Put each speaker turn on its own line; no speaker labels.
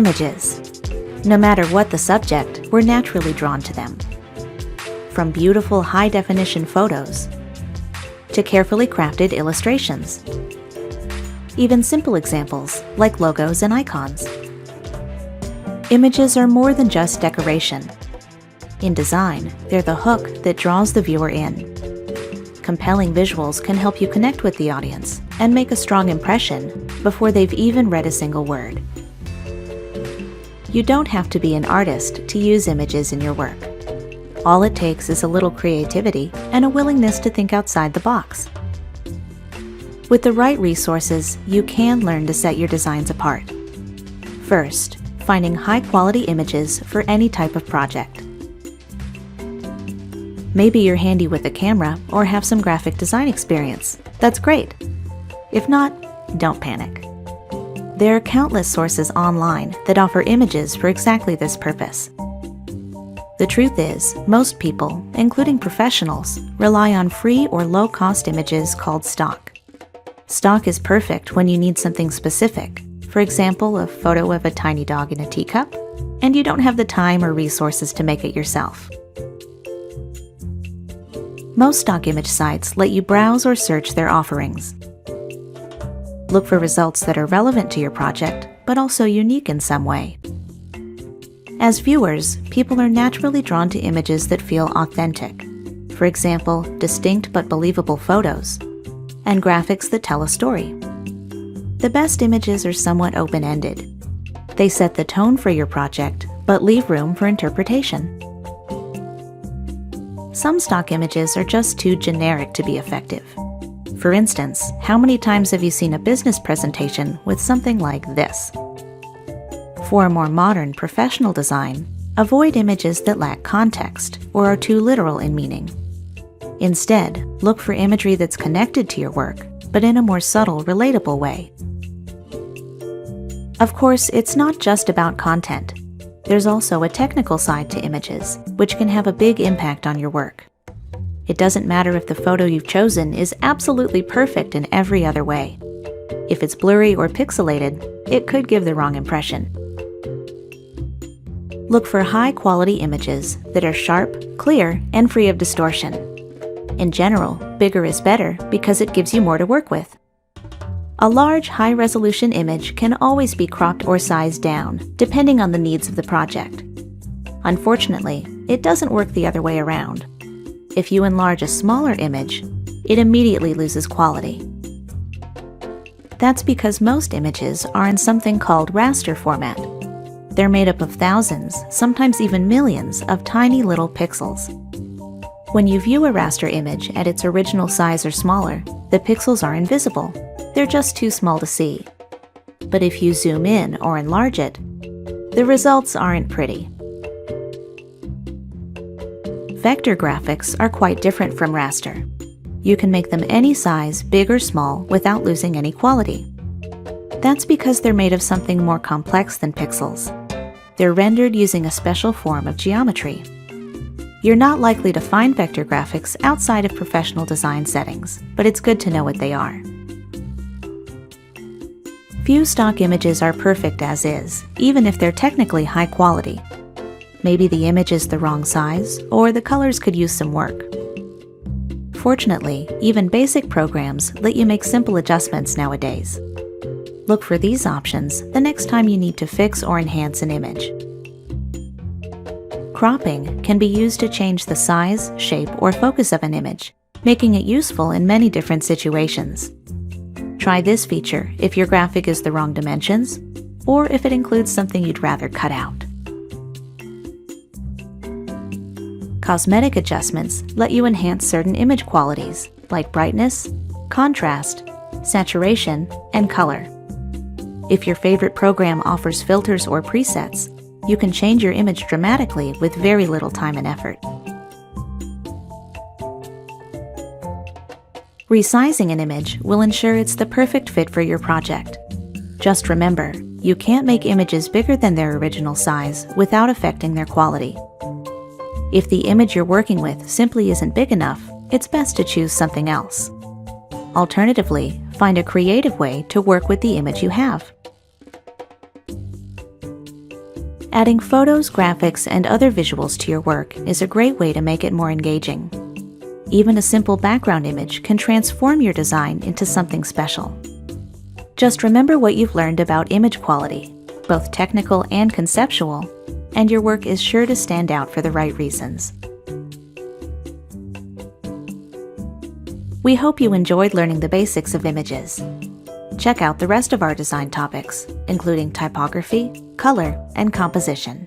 Images. No matter what the subject, we're naturally drawn to them. From beautiful high-definition photos to carefully crafted illustrations. Even simple examples like logos and icons. Images are more than just decoration. In design, they're the hook that draws the viewer in. Compelling visuals can help you connect with the audience and make a strong impression before they've even read a single word. You don't have to be an artist to use images in your work. All it takes is a little creativity and a willingness to think outside the box. With the right resources, you can learn to set your designs apart. First, finding high-quality images for any type of project. Maybe you're handy with a camera or have some graphic design experience. That's great. If not, don't panic. There are countless sources online that offer images for exactly this purpose. The truth is, most people, including professionals, rely on free or low-cost images called stock. Stock is perfect when you need something specific, for example, a photo of a tiny dog in a teacup, and you don't have the time or resources to make it yourself. Most stock image sites let you browse or search their offerings. Look for results that are relevant to your project, but also unique in some way. As viewers, people are naturally drawn to images that feel authentic. For example, distinct but believable photos, and graphics that tell a story. The best images are somewhat open-ended. They set the tone for your project, but leave room for interpretation. Some stock images are just too generic to be effective. For instance, how many times have you seen a business presentation with something like this? For a more modern, professional design, avoid images that lack context or are too literal in meaning. Instead, look for imagery that's connected to your work, but in a more subtle, relatable way. Of course, it's not just about content. There's also a technical side to images, which can have a big impact on your work. It doesn't matter if the photo you've chosen is absolutely perfect in every other way. If it's blurry or pixelated, it could give the wrong impression. Look for high-quality images that are sharp, clear, and free of distortion. In general, bigger is better because it gives you more to work with. A large, high-resolution image can always be cropped or sized down, depending on the needs of the project. Unfortunately, it doesn't work the other way around. If you enlarge a smaller image, it immediately loses quality. That's because most images are in something called raster format. They're made up of thousands, sometimes even millions, of tiny little pixels. When you view a raster image at its original size or smaller, the pixels are invisible. They're just too small to see. But if you zoom in or enlarge it, the results aren't pretty. Vector graphics are quite different from raster. You can make them any size, big or small, without losing any quality. That's because they're made of something more complex than pixels. They're rendered using a special form of geometry. You're not likely to find vector graphics outside of professional design settings, but it's good to know what they are. Few stock images are perfect as is, even if they're technically high quality. Maybe the image is the wrong size, or the colors could use some work. Fortunately, even basic programs let you make simple adjustments nowadays. Look for these options the next time you need to fix or enhance an image. Cropping can be used to change the size, shape, or focus of an image, making it useful in many different situations. Try this feature if your graphic is the wrong dimensions, or if it includes something you'd rather cut out. Cosmetic adjustments let you enhance certain image qualities, like brightness, contrast, saturation, and color. If your favorite program offers filters or presets, you can change your image dramatically with very little time and effort. Resizing an image will ensure it's the perfect fit for your project. Just remember, you can't make images bigger than their original size without affecting their quality. If the image you're working with simply isn't big enough, it's best to choose something else. Alternatively, find a creative way to work with the image you have. Adding photos, graphics, and other visuals to your work is a great way to make it more engaging. Even a simple background image can transform your design into something special. Just remember what you've learned about image quality, both technical and conceptual, and your work is sure to stand out for the right reasons. We hope you enjoyed learning the basics of images. Check out the rest of our design topics, including typography, color, and composition.